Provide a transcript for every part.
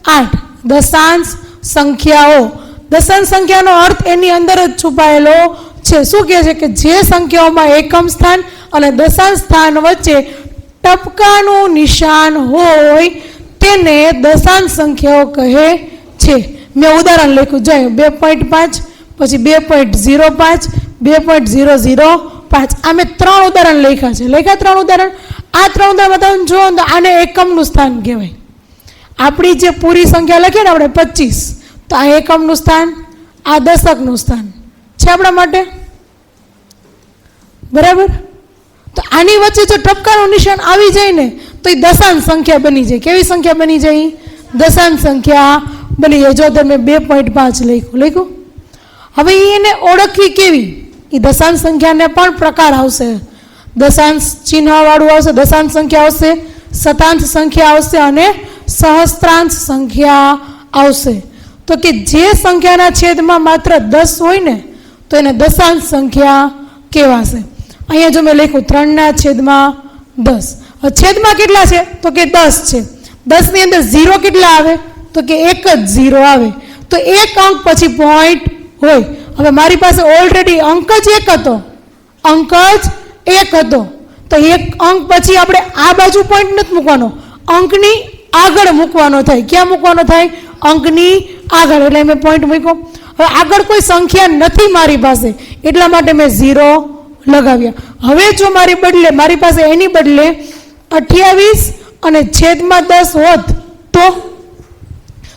8 દશાંશ સંખ્યાઓ. દશાંશ સંખ્યાનો અર્થ એની અંદર જ છુપાયેલો છે. શું કહે છે કે જે સંખ્યાઓમાં એકમ સ્થાન અને દશાંશ સ્થાન વચ્ચે ટપકાનું નિશાન હોય તેને દશાંશ સંખ્યાઓ કહે છે. મેં ઉદાહરણ લખ્યું જોઈએ 2.5 પછી 2.05 2.005 આ મેં 3 ઉદાહરણ લખ્યા છે. લખ્યા 3 ઉદાહરણ. આ 3 ઉદાહરણ તમે જુઓ તો આને એકમનું સ્થાન કહેવાય. આપણી જે પૂરી સંખ્યા લખીએ ને આપણે 25 તો આ એકમનું સ્થાન, આ દશકનું સ્થાન છે આપણા માટે. બરાબર. તો આની વચ્ચે જો ટપકાનું નિશાન આવી જાય ને તો એ દશાંશ સંખ્યા બની જાય. કેવી સંખ્યા બની જાય? દશાંશ સંખ્યા બની જાય. જો તમે 2.5 લખ્યું. હવે એને ઓળખવી કેવી? એ દશાંશ સંખ્યાને પણ પ્રકાર આવશે. દશાંશ ચિહ્નવાળું આવશે, દશાંશ સંખ્યા આવશે, શતાંશ સંખ્યા આવશે અને સહસ્ત્રાંશ સંખ્યા આવશે. તો કે જે સંખ્યાના છેદમાં માત્ર 10 હોય ને તો એને દશાંશ સંખ્યા કહેવાશે. અહીંયા જો મેં લખ્યું 3/10. છેદમાં કેટલા છે? તો કે 10 છે. 10 ની અંદર 0 કેટલા આવે? તો કે એક જ 0 આવે. તો એક અંક પછી પોઈન્ટ હોય. હવે મારી પાસે ઓલરેડી અંક જ એક હતો, અંક જ એક હતો. તો એક અંક પછી આપણે આ બાજુ પોઈન્ટ નથી મૂકવાનો, અંકની આગળ મૂકવાનો થાય. ક્યાં મૂકવાનો થાય? અંકની આગળ. એટલે મેં પોઈન્ટ મૂક્યો. હવે આગળ કોઈ સંખ્યા નથી મારી પાસે એટલા માટે મેં 0 લગાવ્યા. હવે જો મારી પાસે એની બદલે 28 અને છેદમાં 10 હોત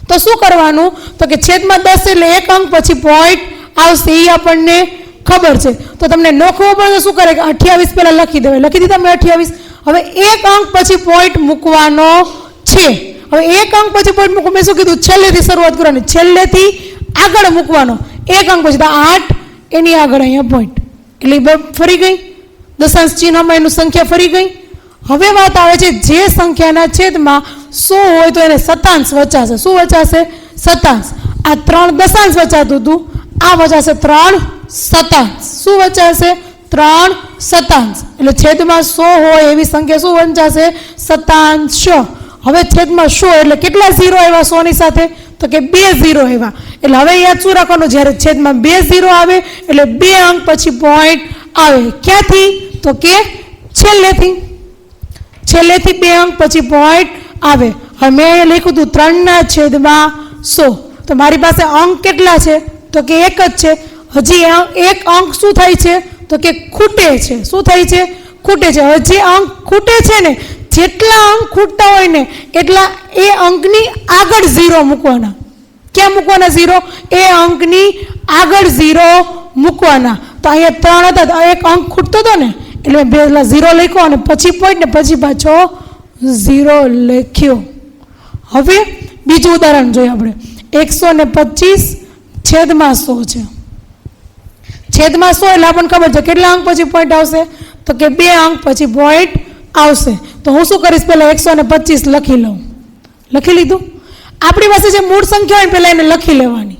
તો શું કરવાનું? તો કે છેદમાં 10 એટલે એક અંક પછી પોઈન્ટ આવશે. એ આપણને ખબર છે. તો તમને ન ખબર પડે તો શું કરે કે 28 પહેલા લખી દેવાય. લખી દીધા મેં 28. હવે એક અંક પછી પોઈન્ટ મૂકવાનો છે. હવે એક અંક પછી પોઈન્ટ મૂકવું મેં શું કીધું? છેલ્લેથી શરૂઆત કરવાની, છેલ્લેથી આગળ મૂકવાનો. એક અંક પછી 8 એની આગળ અહીંયા પોઈન્ટ. એટલે ફરી ગઈ દશાંશ ચિહ્નમાં એનું સંખ્યા ફરી ગઈ. હવે વાત આવે છે જે સંખ્યાના છેદમાં 100 હોય તો એને શતાંશ વચાશે. શું વચાશે? શતાંશ. આ 3 દશાંશ વચાતું હતું, આ વચાશે 3 શતાંશ. શું વચાશે? 3 શતાંશ. એટલે છેદમાં 100 હોય એવી સંખ્યા શું વંચાશે? શતાંશ. હવે છેદમાં 100 એટલે કેટલા 0 આવ્યા 100 ની સાથે? તો કે 2 0 આવ્યા. એટલે હવે યાદ શું રાખવાનું? જ્યારે છેદમાં 2 0 આવે એટલે 2 અંક પછી પોઈન્ટ આવે. ક્યાંથી? તો કે છેલ્લેથી 2 અંક પછી પોઈન્ટ આવે. હવે મેં અહીંયા લખ્યું હતું 3/100. તો મારી પાસે અંક કેટલા છે? તો કે એક જ છે. હજી એક અંક શું થાય છે? તો કે ખૂટે છે. શું થાય છે? ખૂટે છે. હજી અંક ખૂટે છે ને, જેટલા અંક ખૂટતા હોય ને એટલા એ અંકની આગળ 0 મૂકવાના. ક્યાં મૂકવાના 0? એ અંકની આગળ 0 મૂકવાના. તો અહીંયા 3 હતા તો એક અંક ખૂટતો હતો ને એટલે પહેલા 0 લખ્યો અને પછી પોઈન્ટ ને પછી પાછો 0 લખ્યો. હવે બીજું ઉદાહરણ જોઈએ આપણે. 125 છેદમાં 100 છે. છેદમાં 100 એટલે આપણને ખબર છે કેટલા અંક પછી પોઈન્ટ આવશે? તો કે 2 અંક પછી પોઈન્ટ આવશે. તો હું શું કરીશ? પહેલા 125 લખી લઉં. લખી લીધું. આપણી પાસે જે મૂળ સંખ્યા હોય પહેલા એને લખી લેવાની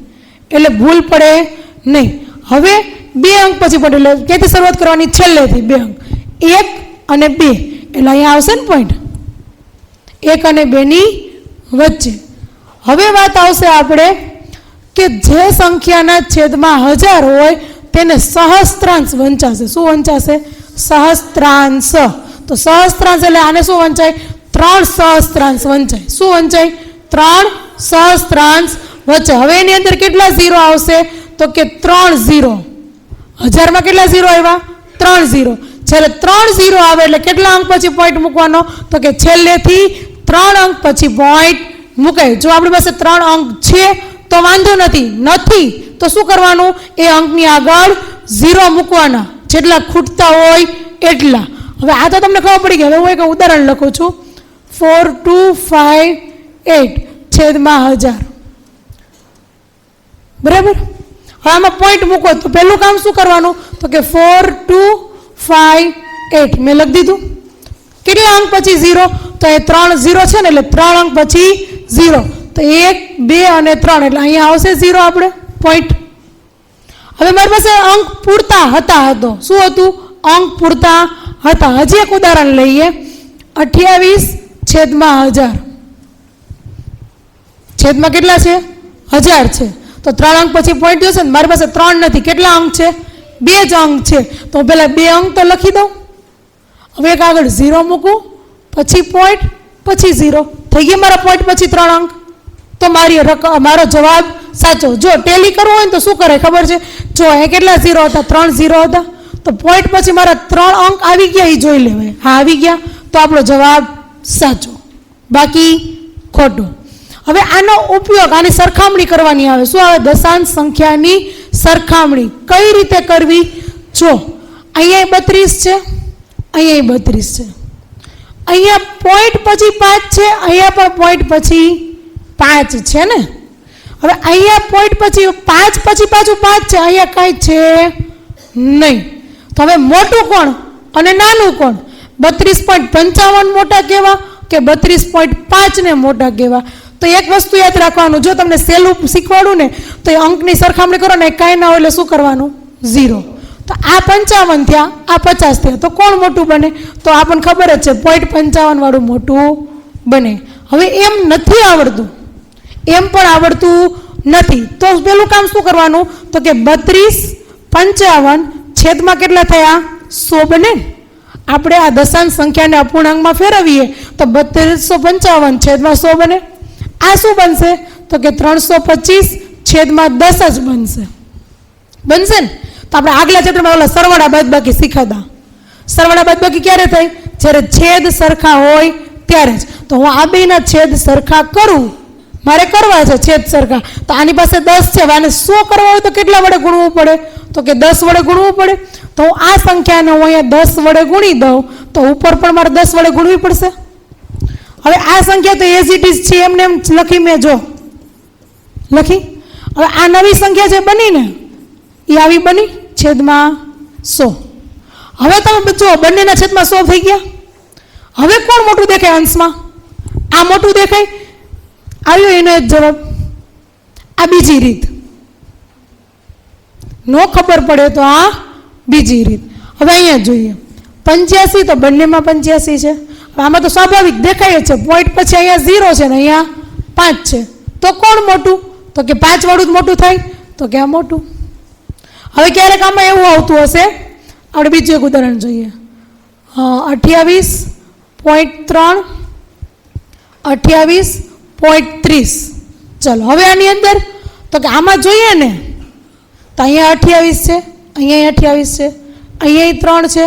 એટલે ભૂલ પડે નહીં. હવે 2 અંક પછી પોઈન્ટ એટલે ક્યાંથી શરૂઆત કરવાની? છેલ્લેથી 2 અંક. 1 અને 2 એટલે અહીંયા આવશે ને પોઈન્ટ 1 અને 2 ની વચ્ચે. હવે વાત આવશે આપણે કે જે સંખ્યાના છેદમાં 1000 હોય તેને સહસ્ત્રાંશ વંચાશે. શું વંચાશે? સહસ્ત્રાંશ. તો સહસ્ત્રાંશ એટલે આને શું વંચાય? 3 સહસ્ત્રાંશ વંચાય. શું વંચાય? 3 સહસ્ત્રાંશ વંચાય. હવે એની અંદર કેટલા 0 આવશે? તો કે 3 0. 1000 માં કેટલા 0 આવ્યા? 3 0. જ્યારે 3 0 આવે એટલે કેટલા અંક પછી પોઈન્ટ મૂકવાનો? તો કે છેલ્લેથી 3 અંક પછી પોઈન્ટ મુકાય. જો આપણી પાસે 3 અંક છે તો વાંધો નથી તો શું કરવાનું? એ અંકની આગળ 0 મૂકવાના, જેટલા ખૂટતા હોય એટલા. હવે આ તો તમને ખબર પડી ગઈ. હવે હું એક ઉદાહરણ લખું છું. 4258 છેદમાં 1000. બરાબર. હવે આમાં પોઈન્ટ મૂકો તો પહેલું કામ શું કરવાનું? તો કે 4258 મેં લખી દીધું. કેટલા અંક પછી 0? તો એ 3 0 છે ને એટલે 3 અંક પછી 0. તો 1 2 અને 3 એટલે અહીંયા આવશે 0 આપણે પોઈન્ટ. હવે મારી પાસે અંક પૂરતા હતો. શું હતું? અંક પૂરતા હતા. હજી એક ઉદાહરણ લઈએ. 28 છેદમાં 1000. છેદમાં કેટલા છે? 1000 છે. તો 3 અંક પછી પોઈન્ટ જોશે ને, મારી પાસે 3 નથી. કેટલા અંક છે? 2 જ અંક છે. તો પહેલા 2 અંક તો લખી દઉં. હવે એક આગળ 0 મૂકું, પછી પોઈન્ટ, પછી 0. થઈ ગયા મારા પોઈન્ટ પછી 3 અંક. તો મારો જવાબ સાચો. જો ટેલી કરવું હોય ને તો શું કરે ખબર છે? જો એ કેટલા 0 હતા? 3 0 હતા. તો પોઈન્ટ પછી મારા 3 અંક આવી ગયા, એ જોઈ લેવાય. હા, આવી ગયા, તો આપણો જવાબ સાચો, બાકી ખોટું. હવે આનો ઉપયોગ, આની સરખામણી કરવાની આવે. શું આવે? દશાંશ સંખ્યાની સરખામણી. કઈ રીતે કરવી? જો અહીંયા 32 છે, અહીંયા 32 છે, અહીંયા પોઈન્ટ પછી 5 છે, અહીંયા પણ પોઈન્ટ પછી 5 છે ને. હવે અહીંયા પોઈન્ટ પછી 5 પછી પાછું 5 છે, અહીંયા કાંઈ છે નહીં. તો હવે મોટું કોણ અને નાનું કોણ? 32.55 મોટા કહેવા કે 32.5 ને મોટા કહેવા? તો એક વસ્તુ યાદ રાખવાનું, જો તમને સહેલું શીખવાડું ને તો એ અંકની સરખામણી કરો ને, કાંઈ ના હોય એટલે શું કરવાનું? 0. તો આ 55 થયા, આ 50 થયા, તો કોણ મોટું બને? તો આપણને ખબર જ છે, 0.55 વાળું મોટું બને. હવે એમ નથી આવડતું, એમ પણ આવડતું નથી, તો પેલું કામ શું કરવાનું? તો કે 32.55 છેદમાં કેટલા થયા? 100 બને. આપણે આ દશાંશ સંખ્યાને અપૂર્ણાંકમાં ફેરવીએ તો 3255 છેદમાં 100 બને. આ શું બનશે? તો કે 325 છેદમાં 10 જ બનશે. બનશે ને? તો આપણે આગલા ચેપ્ટરમાં ઓલા સરવાળા બાદબાકી શીખાતા. સરવાળા બાદબાકી ક્યારે થાય? જ્યારે છેદ સરખા હોય ત્યારે જ. તો હું આ બેના છેદ સરખા કરું, મારે કરવા છે છેદ સરખા. તો આની પાસે 10 છે, આને 100 કરવા હોય તો કેટલા વડે ગુણવું પડે? તો કે 10 વડે ગુણવું પડે. તો હું આ સંખ્યાને હું અહીંયા 10 વડે ગુણી દઉં તો ઉપર પણ મારે 10 વડે ગુણવી પડશે. હવે આ સંખ્યા તો એઝ ઇટ ઇઝ છે, એમને એમ લખી મેં, જો લખી. હવે આ નવી સંખ્યા જે બની ને એ આવી બની છેદમાં 100. હવે તમે જો બંનેના છેદમાં 100 થઈ ગયા. હવે કોણ મોટું દેખાય અંશમાં? આ મોટું દેખાય. આવ્યો એનો એક જવાબ. આ બીજી રીત. નો ખબર પડે તો આ બીજી રીત. હવે અહીંયા જોઈએ 85, તો બંનેમાં 85 છે. આમાં તો સ્વાભાવિક દેખાય છે, પોઈન્ટ પછી અહીંયા 0 છે ને અહીંયા 5 છે, તો કોણ મોટું? તો કે 5 વાળું જ મોટું થાય. તો કે આ મોટું. હવે ક્યારેક આમાં એવું આવતું હશે, આપણે બીજું એક ઉદાહરણ જોઈએ. 28.3 28.30. ચલો હવે આની અંદર તો કે આમાં જોઈએ ને તો અહીંયા 28 છે, અહીંયા 28 છે, અહીંયા 3 છે,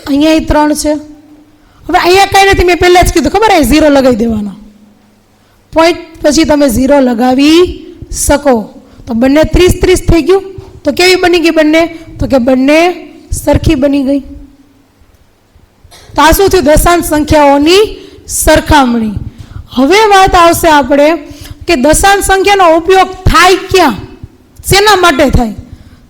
અહીંયા 3 છે. હવે અહીંયા કાંઈ નથી, મેં પહેલાં જ કીધું ખબર, અહીં 0 લગાવી દેવાનો. પોઈન્ટ પછી તમે 0 લગાવી શકો. તો બંને 30-30 થઈ ગયું. તો કેવી બની ગઈ બંને? તો કે બંને સરખી બની ગઈ. તો આ શું થયું? દશાંશ સંખ્યાઓની સરખામણી. હવે વાત આવશે આપણે કે દશાંશ સંખ્યાનો ઉપયોગ થાય ક્યાં, શેના માટે થાય?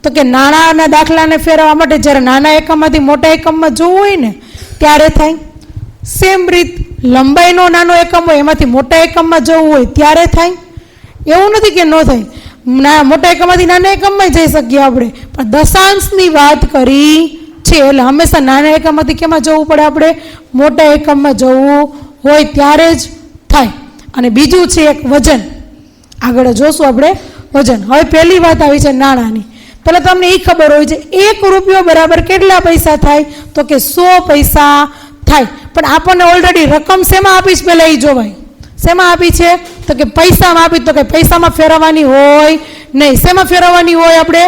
તો કે નાણાંના દાખલાને ફેરવવા માટે, જ્યારે નાના એકમમાંથી મોટા એકમમાં જવું હોય ને ત્યારે થાય. સેમ રીત લંબાઈનો નાનો એકમ હોય એમાંથી મોટા એકમમાં જવું હોય ત્યારે થાય. એવું નથી કે ન થાય, મોટા એકમમાંથી નાના એકમમાં જઈ શકીએ આપણે, પણ દશાંશની વાત કરી છે એટલે હંમેશા નાના એકમમાંથી કેમાં જવું પડે? આપણે મોટા એકમમાં જવું હોય ત્યારે જ થાય. અને બીજું છે એક વજન. આગળ જોશું આપણે વજન. હવે પહેલી વાત આવી છે નાણાંની. પહેલાં તમને એ ખબર હોય છે 1 રૂપિયો બરાબર કેટલા પૈસા થાય? તો કે 100 પૈસા થાય. પણ આપણને ઓલરેડી રકમ શેમાં આપી છે પહેલાં એ જોવાય. શેમાં આપી છે? તો કે પૈસામાં આપી. તો કે પૈસામાં ફેરવવાની હોય નહીં. શેમાં ફેરવવાની હોય? આપણે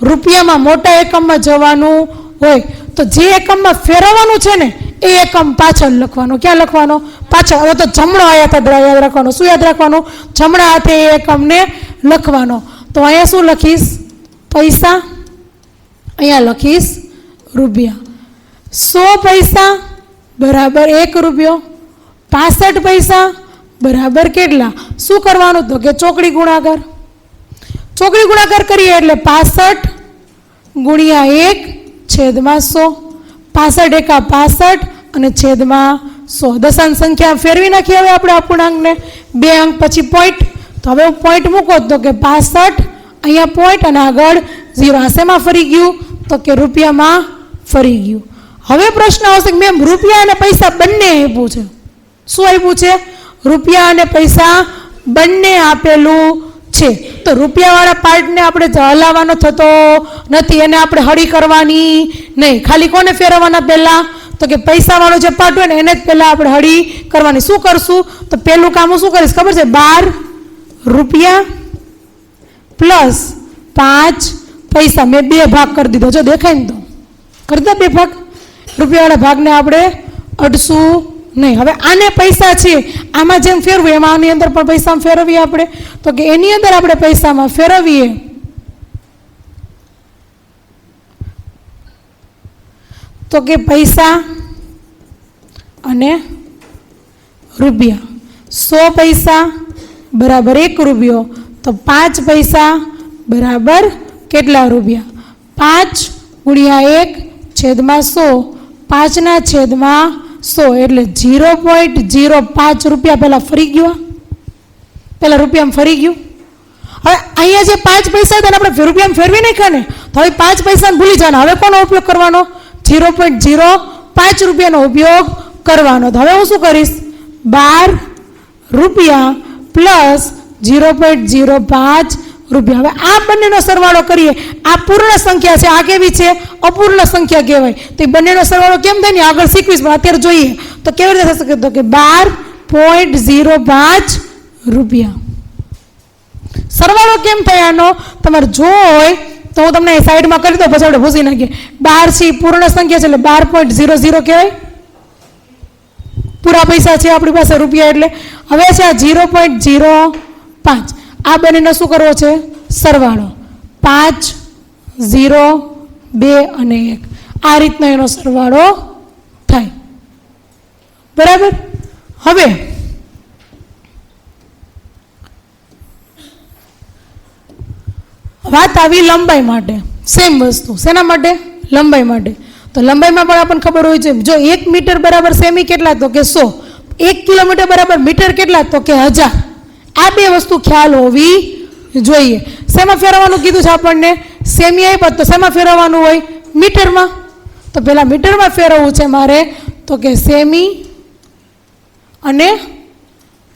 રૂપિયામાં મોટા એકમમાં જવાનું હોય. તો જે એકમમાં ફેરવવાનું છે ને એ એકમ પાછળ લખવાનો. ક્યાં લખવાનો? પાછળ. હવે તો જમણો હાથ યાદ રાખવાનો. શું યાદ રાખવાનું? જમણા હાથે એ એકમને લખવાનો. તો અહીંયા શું લખીશ? પૈસા. અહીંયા લખીશ રૂપિયા. 100 પૈસા બરાબર 1 રૂપિયો. 65 પૈસા બરાબર કેટલા? શું કરવાનું? તો કે ચોકડી ગુણાકાર. ચોકડી ગુણાકાર કરીએ એટલે 65 ગુણ્યા 1 છેદમાં 100. 65 એકા 65 અને છેદમાં 100. દશાંશ સંખ્યા ફેરવી નાખીએ હવે આપણે અપૂર્ણાંકને. 2 અંક પછી પોઈન્ટ. તો હવે પોઈન્ટ મૂકો તો કે 65, અહીંયા પોઈન્ટ અને આગળ 0. આ શેમાં ફરી ગયું? તો કે રૂપિયામાં ફરી ગયું. હવે પ્રશ્ન આવશે કે મેમ રૂપિયા અને પૈસા બંને આપ્યું છે. શું આપ્યું છે? રૂપિયા અને પૈસા બંને આપેલું છે. તો રૂપિયાવાળા પાર્ટને આપણે હલાવવાનો થતો નથી, એને આપણે હળી કરવાની નહીં. ખાલી કોને ફેરવવાના પહેલાં? તો કે પૈસાવાળો જે પાર્ટ હોય ને એને જ પહેલાં આપણે હળી કરવાની. શું કરશું? તો પહેલું કામ હું શું કરીશ ખબર છે? 12 રૂપિયા પ્લસ 5 પૈસા. મેં 2 ભાગ કરી દીધો, જો દેખાય ને તો કરી દીધા 2 ભાગ. રૂપિયાવાળા ભાગને આપણે અડશું નહીં. હવે આને પૈસા છે, આમાં જેમ ફેરવું એમાં આની અંદર પણ પૈસામાં ફેરવીએ આપણે. તો કે એની અંદર આપણે પૈસામાં ફેરવીએ તો કે પૈસા અને રૂપિયા. 100 પૈસા બરાબર 1 રૂપિયો, તો 5 પૈસા બરાબર કેટલા રૂપિયા? 5 ગુણ્યા 1 છેદમાં 100, 5 ના છેદમાં 100 એટલે 0.05 રૂપિયા પહેલાં ફરી ગયો. પહેલાં રૂપિયામાં ફરી ગયું. હવે અહીંયા જે 5 પૈસા હતા આપણે રૂપિયામાં ફેરવી નાખ્યા ને, તો હવે 5 પૈસાને ભૂલી જવાના. હવે કોનો ઉપયોગ કરવાનો? 0.05 રૂપિયાનો ઉપયોગ કરવાનો. તો હવે હું શું કરીશ? 12 રૂપિયા પ્લસ 0.05 રૂપિયા. હવે આ બંનેનો સરવાળો કરીએ. આ પૂર્ણ સંખ્યા છે, આ કેવી છે? અપૂર્ણ સંખ્યા કહેવાય. તો એ બંનેનો સરવાળો કેમ થાય ને આગળ શીખવીશ, પણ અત્યારે જોઈએ તો કેવી રીતે થશે? તો કે 12.05 રૂપિયા. સરવાળો કેમ થાય આનો? તમારે જો હોય તો હું તમને સાઈડમાં કરી દઉં, પછી આપણે ભૂસી નાખીએ. 12 છે પૂર્ણ સંખ્યા છે એટલે 12.00 કહેવાય. પૂરા પૈસા છે આપણી પાસે રૂપિયા એટલે. હવે છે આ 0.05. આ બંનેનો શું કરવો છે? સરવાળો. 5, 0, 2 અને 1. આ રીતનો એનો સરવાળો થાય. બરાબર. હવે વાત આવી લંબાઈ માટે. સેમ વસ્તુ. શેના માટે? લંબાઈ માટે. તો લંબાઈમાં પણ આપણને ખબર હોય છે, જો 1 મીટર બરાબર સેમી કેટલા? તો કે 100. 1 કિલોમીટર બરાબર મીટર કેટલા? તો કે 1000. આ બે વસ્તુ ખ્યાલ હોવી જોઈએ. શેમાં ફેરવવાનું કીધું છે આપણને? સેમી આપ્યા તો શેમાં ફેરવવાનું હોય? મીટરમાં. તો પહેલાં મીટરમાં ફેરવવું છે મારે, તો કે સેમી અને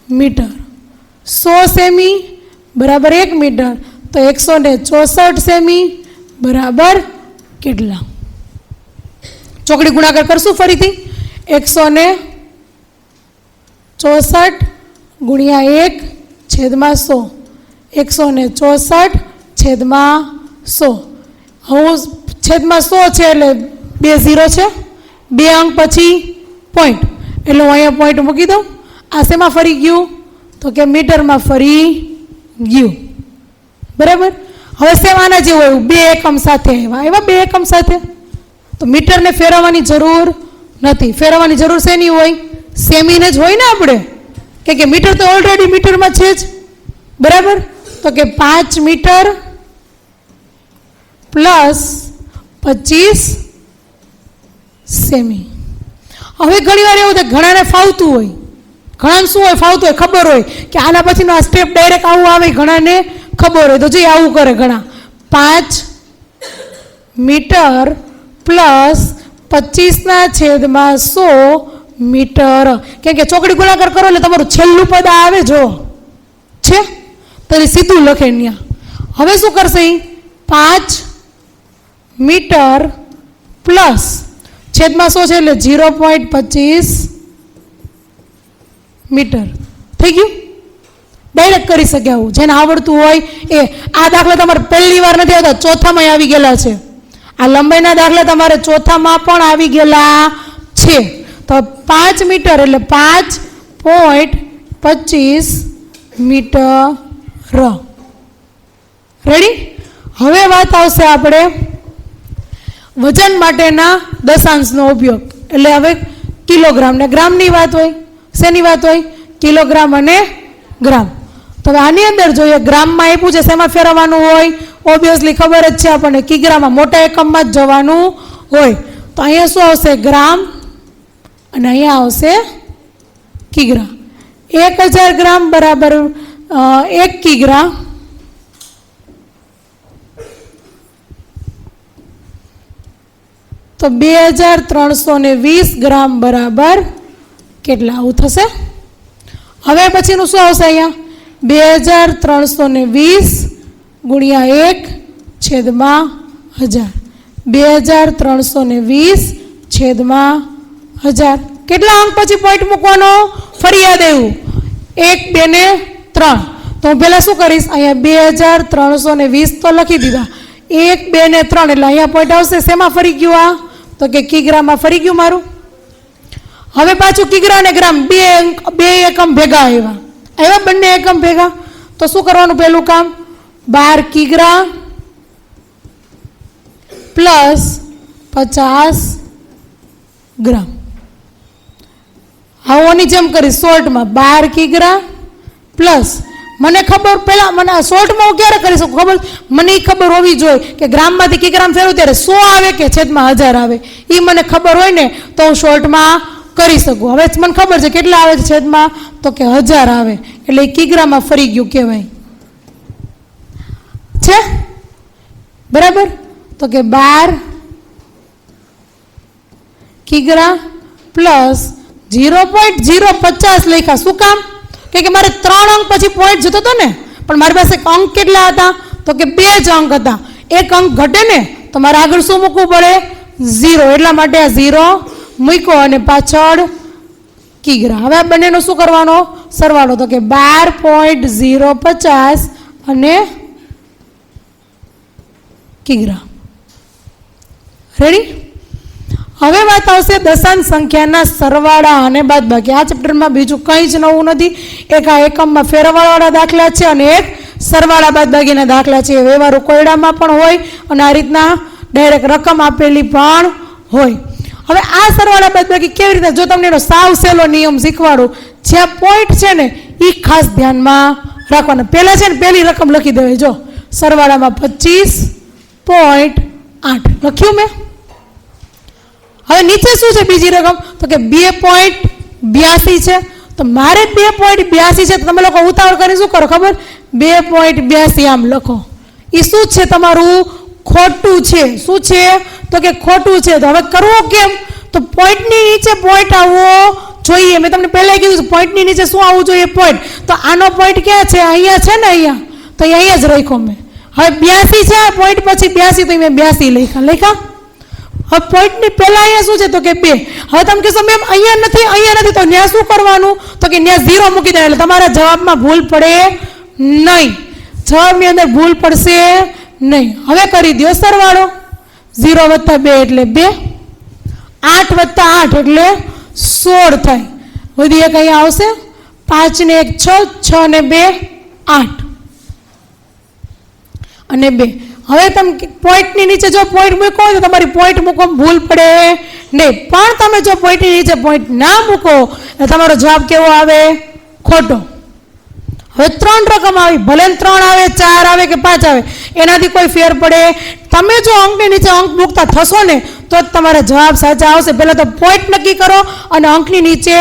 મીટર. 100 સેમી બરાબર 1 મીટર, તો 164 સેમી બરાબર કેટલા? ચોકડી ગુણાકાર કરશું ફરીથી. 164 ગુણ્યા 1 છેદમાં 100. 164 છેદમાં 100. હું છેદમાં 100 છે એટલે 2 0 છે, 2 અંક પછી પોઈન્ટ, એટલે હું અહીંયા પોઈન્ટ મૂકી દઉં. આ શેમાં ફરી ગયું? તો કે મીટરમાં ફરી ગયું. બરાબર. હવે સેમ આના જેવું હોય, 2 એકમ સાથે આવ્યા. એવા 2 એકમ સાથે તો મીટરને ફેરવવાની જરૂર નથી. ફેરવવાની જરૂર શેની હોય? સેમીને જ હોય ને આપણે, કે મીટર તો ઓલરેડી મીટરમાં છે જ. બરાબર. તો કે 5 મીટર પ્લસ 25 સેમી. હવે ઘણી વાર એવું થાય, ઘણાને ફાવતું હોય, ઘણાને શું હોય? ફાવતું હોય, ખબર હોય કે આના પછીનો આ સ્ટેપ ડાયરેક્ટ આવું આવે, ઘણાને ખબર હોય. તો જોઈએ આવું કરે ઘણા. 5 મીટર પ્લસ 25 ના છેદમાં 100 મીટર. કેમ કે ચોકડી ગુણાકાર કરો એટલે તમારું છેલ્લું પદ આવે જો છે, તો એ સીધું લખે ત્યાં. હવે શું કરશે? 5 મીટર પ્લસ છેદમાં 100 છે એટલે 0.25 મીટર. થઈ ગયું? ડાયરેક્ટ કરી શકે આવું, જેને આવડતું હોય એ. આ દાખલા તમારે પહેલી વાર નથી આવતા, ચોથામાં આવી ગયેલા છે. આ લંબાઈના દાખલા તમારે ચોથામાં પણ આવી ગયેલા છે. તો 5 મીટર એટલે 5.25 મીટર. રેડી? હવે વાત આવશે આપણે વજન માટેના દશાંશનો ઉપયોગ. એટલે હવે કિલોગ્રામ ને ગ્રામની વાત હોય. શેની વાત હોય? કિલોગ્રામ અને ગ્રામ. તો હવે આની અંદર જોઈએ, ગ્રામમાં આપ્યું છે, શેમાં ફેરવવાનું હોય? ઓબ્વિયસલી ખબર જ છે આપણને, કિગ્રામાં, મોટા એકમમાં જ જવાનું હોય. તો અહીંયા શું આવશે? ગ્રામ, અને અહીંયા આવશે કિગ્રા. 1000 ગ્રામ બરાબર 1 કિગ્રા. તો 2320 ગ્રામ બરાબર કેટલા? આવું થશે. હવે પછીનું શું આવશે? અહીંયા 2320 ગુણ્યા 1/1000. 2320 છેદમાં 1000. કેટલા અંક પછી પોઈન્ટ મૂકવાનો? ફરી યાદ આવ્યું 1, 2 ને 3. તો હું પહેલાં શું કરીશ, અહીંયા 2320 તો લખી દીધા, 1, 2 ને 3 એટલે અહીંયા પોઈન્ટ આવશે. શેમાં ફરી ગયું આ? તો કે કિગ્રામાં ફરી ગયું મારું. હવે પાછું કિગ્રા અને ગ્રામ બે એકમ ભેગા આવ્યા બંને એકમ ભેગા. તો શું કરવાનું પહેલું કામ? 12 કિગ્રા પ્લસ 50 ગ્રામ. હવે ઓની જેમ કરી શોર્ટમાં 12 કિગ્રા પ્લસ, મને ખબર પહેલાં મને શોર્ટમાં હું ક્યારે કરી શકું ખબર? મને એ ખબર હોવી જોઈએ કે ગ્રામમાંથી કિગ્રામ ફેરવું ત્યારે 100 આવે કે છેદમાં 1000 આવે. એ મને ખબર હોય ને તો હું શોર્ટમાં કરી શકું. હવે મને ખબર છે કેટલા આવે છે છેદમાં, તો કે 1000 આવે એટલે એ કિગ્રામાં ફરી ગયું કહેવાય છે. બરાબર? તો કે 12 કિગ્રા પ્લસ 0.050 લખ્યા. શું કામ? કે મારે 3 અંક પછી પોઈન્ટ જતો હતો ને, પણ મારી પાસે અંક કેટલા હતા? તો કે 2 જ અંક હતા. એક અંક ઘટે ને તો મારે આગળ શું મૂકવું પડે? 0. એટલા માટે આ 0 મૂક્યો અને પાછળ કિગ્રા. હવે આ બંનેનો શું કરવાનો? સરવાળો. તો કે 12.050 અને કિગ્રા. રેડી? હવે વાત આવશે દશાંશ સંખ્યાના સરવાળા અને બાદબાકી. આ ચેપ્ટરમાં બીજું કંઈ જ નવું નથી. એક આ એકમમાં ફેરવાળાવાળા દાખલા છે અને એક સરવાળા બાદબાકીના દાખલા છે. વ્યવહારુ કોયડામાં પણ હોય અને આ રીતના ડાયરેક્ટ રકમ આપેલી પણ હોય. હવે આ સરવાળા બાદબાકી કેવી રીતે? જો તમને એનો સાવ સહેલો નિયમ શીખવાડું, જ્યાં પોઈન્ટ છે ને એ ખાસ ધ્યાનમાં રાખવાના. પહેલાં છે ને પહેલી રકમ લખી દેવાય. જો સરવાળામાં 25.8 લખ્યું મેં. હવે નીચે શું છે બીજી રકમ? તો કે 2.82 છે. તો મારે 2.82 છે. તો તમે લોકો ઉતાવળ કરી શું કરો ખબર? 2.82 આમ લખો. એ શું છે? તમારું ખોટું છે. શું છે? તો કે ખોટું છે. તો હવે કરવું કેમ? તો પોઈન્ટની નીચે પોઈન્ટ આવવો જોઈએ. મેં તમને પહેલાં કીધું પોઈન્ટની નીચે શું આવવું જોઈએ? પોઈન્ટ. તો આનો પોઈન્ટ ક્યાં છે? અહીંયા છે ને, અહીંયા. તો અહીંયા જ રાખ્યો મેં. હવે 82 છે, પોઈન્ટ પછી 82, તો મેં 82 લખ્યા. હવે પોઈન્ટની પહેલાં અહીંયા શું છે? તો કે 2. હવે તમે કહેશો મેમ અહીંયા નથી તો ત્યાં શું કરવાનું? તો કે ત્યાં 0 મૂકી દેવાનું. એટલે તમારા જવાબમાં ભૂલ પડે નહીં. જવાબની અંદર ભૂલ પડશે નહીં. હવે કરી દો સરવાળો. 0 + 2 એટલે 2, 8 + 8 એટલે 16 થાય. વધી એક અહીંયા આવશે, 5 ને 1 6, 6 ને 2 8 અને 2. હવે તમે પોઈન્ટની નીચે જો પોઈન્ટ મૂકો તો તમારી પોઈન્ટ મૂકવામાં ભૂલ પડે નહીં. પણ તમે જો પોઈન્ટની નીચે પોઈન્ટ ના મૂકો તો તમારો જવાબ કેવો આવે? ખોટો. હવે 3 રકમ આવી, ભલે 3 આવે, 4 આવે કે 5 આવે, એનાથી કોઈ ફેર પડે? તમે જો અંકની નીચે અંક મૂકતા થશો ને તો જ તમારા જવાબ સાચા આવશે. પહેલાં તો પોઈન્ટ નક્કી કરો અને અંકની નીચે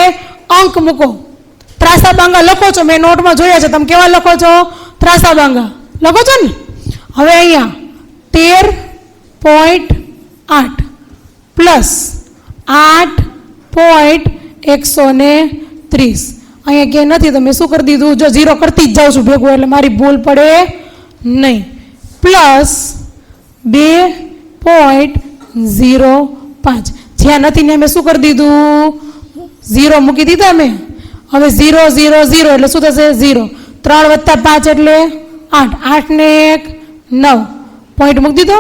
અંક મૂકો. ત્રાસા બાંગા લખો છો, મેં નોટમાં જોયા છે. તમે કેવા લખો છો? ત્રાસા બાંગા લખો છો ને. હવે અહીંયા 13.8 પ્લસ 8.130. અહીંયા ક્યાંય નથી તો મેં શું કરી દીધું? જો 0 કરતી જ જાઉં છું ભેગું, એટલે મારી ભૂલ પડે નહીં. પ્લસ 2.05. જ્યાં નથી ને મેં શું કરી દીધું? 0 મૂકી દીધા મેં. હવે 0 0 0 એટલે શું થશે? 0. 3 + 5 એટલે 8. 8 ને 1 9. પોઈન્ટ મૂકી દીધો.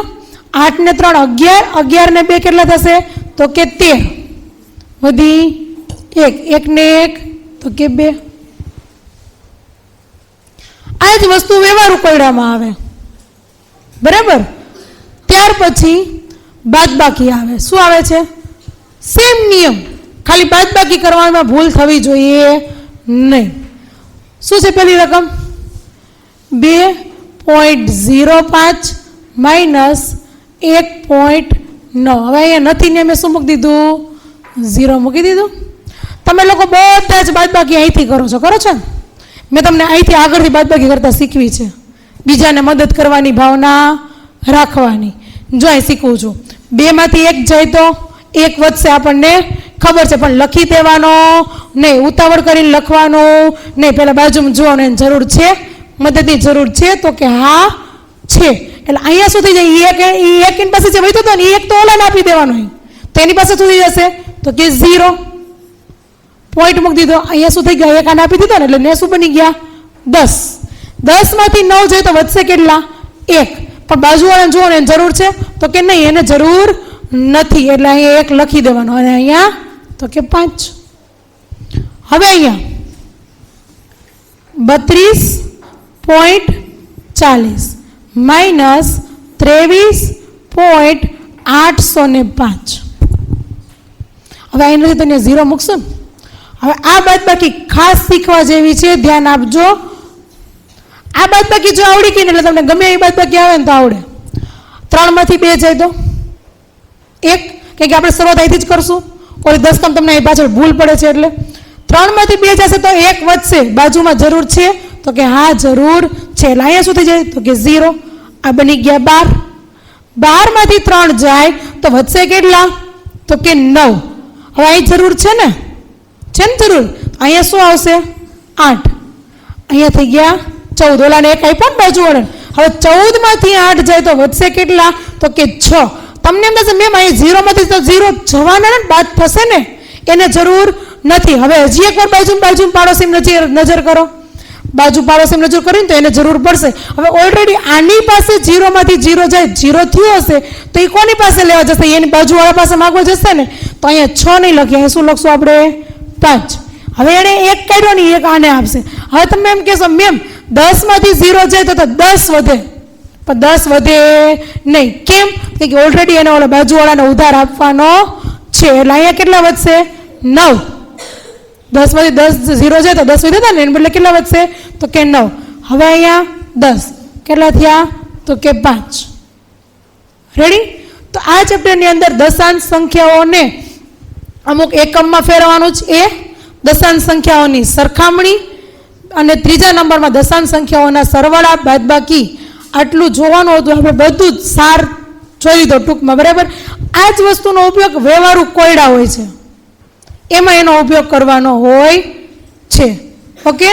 8 ને 3 11. 11 ને 2 કેટલા થશે? તો કે 13. વધી 1. 1 ને 1 તો કે 2. આ જ વસ્તુ વ્યવહારુ કોયડામાં આવે. બરાબર? ત્યાર પછી બાદબાકી આવે. શું આવે છે? સેમ નિયમ, ખાલી બાદબાકી કરવામાં ભૂલ થવી જોઈએ નહીં. શું છે પહેલી રકમ? 2.05 માઇનસ 1.9. હવે અહીંયા નથી ને મેં શું મૂકી દીધું? 0 મૂકી દીધું. તમે લોકો બધા જ બાદબાકી અહીંથી કરો છો ને? મેં તમને અહીંથી આગળથી બાદબાકી કરતા શીખવી છે. બીજાને મદદ કરવાની ભાવના રાખવાની. જો અહીં શીખવું છું. 2 માંથી 1 જાય તો 1 વધશે આપણને ખબર છે, પણ લખી દેવાનો નહીં, ઉતાવળ કરીને લખવાનું નહીં. પહેલા બાજુમાં જોવાનું એની જરૂર છે, મદદની જરૂર છે, તો કે હા છે. એટલે અહીંયા શું થઈ જાય, ઈ એક એની પાસે જે વધ્યો હતો ને એ એક તો ઓલાને આપી દેવાનો હોય, તો એની પાસે શું થઈ જશે, તો કે 0 પોઈન્ટ મૂકી દીધો. અહીંયા શું થઈ ગયા, એક આને આપી દીધો ને એટલે ને શું બની ગયા 10. 10 માંથી 9 જાય તો વધશે કેટલા, 1. પણ બાજુવાળાને જુઓ ને એની જરૂર છે, તો કે નહીં એને જરૂર નથી, એટલે અહીંયા 1 લખી દેવાનો. અને અહીંયા તો કે 5. હવે અહીંયા 32.40 માઇનસ 23.805. હવે અહીંથી તો 0 મૂકશો ને. હવે આ બાદબાકી ખાસ શીખવા જેવી છે, ધ્યાન આપજો. આ બાદબાકી જો આવડી ગઈ ને એટલે તમને ગમે એ બાદબાકી આવે ને તો આવડે. 3 માંથી 2 જાય તો 1, કે આપણે શરૂઆત અહીંથી જ કરશું, કોઈ 10 કામ તમને અહીં પાછળ ભૂલ પડે છે એટલે 3 માંથી 2 જશે તો 1 વધશે, બાજુમાં જરૂર છે, તો કે હા જરૂર છે. એટલે અહીંયા શું થઈ જાય, તો કે 0. આ બની ગયા 12. 12 માંથી 3 જાય તો વધશે કેટલા, તો કે 9. હવે અહીં જરૂર છે ને જરૂર, અહીંયા શું આવશે 8. અહીંયા થઈ ગયા 14. ઓલાને 1 આપ્યો ને બાજુ વળે. હવે 14 માંથી 8 જાય તો વધશે કેટલા, તો કે 6. તમને એમ થશે મેમ અહીં 0 માંથી તો 0 જવાના ને બાદ થશે ને, એને જરૂર નથી. હવે હજી એકવાર બાજુ પાડોશી નજર કરો, બાજુ પાડોશી નજર કરીને તો એને જરૂર પડશે. હવે ઓલરેડી આની પાસે 0 માંથી 0 જાય, 0 થયો હશે તો એ કોની પાસે લેવા જશે, એની બાજુવાળા પાસે માગવા જશે ને. તો અહીંયા 6 નહીં લખીએ, અહીંયા શું લખશું આપણે 5. હવે એને 1 કાઢ્યો ને 1 આને આપશે. હવે તમે એમ કહેશો મેમ 10 માંથી 0 જાય તો 10 વધે, પણ 10 વધે નહીં. કેમ કે ઓલરેડી એને ઓલા બાજુવાળાને ઉધાર આપવાનો છે, એટલે અહીંયા કેટલા વધશે 9. 10 માંથી 10 0 જાય તો 10 વધે ને, એને બદલે કેટલા વધશે, તો કે 9. હવે અહીંયા 10 કેટલા થયા, તો કે 5. રેડી. તો આ ચેપ્ટરની અંદર દશાંશ સંખ્યાઓને અમુક એકમમાં ફેરવવાનું છે, એ દશાંશ સંખ્યાઓની સરખામણી, અને ત્રીજા નંબરમાં દશાંશ સંખ્યાઓના સરવાળા બાદબાકી, આટલું જોવાનું હતું. આપણે બધું જ સાર જોઈ લીધો ટૂંકમાં, બરાબર. આ જ વસ્તુનો ઉપયોગ વ્યવહારુ કોયડા હોય છે, એમાં એનો ઉપયોગ કરવાનો હોય છે. ઓકે.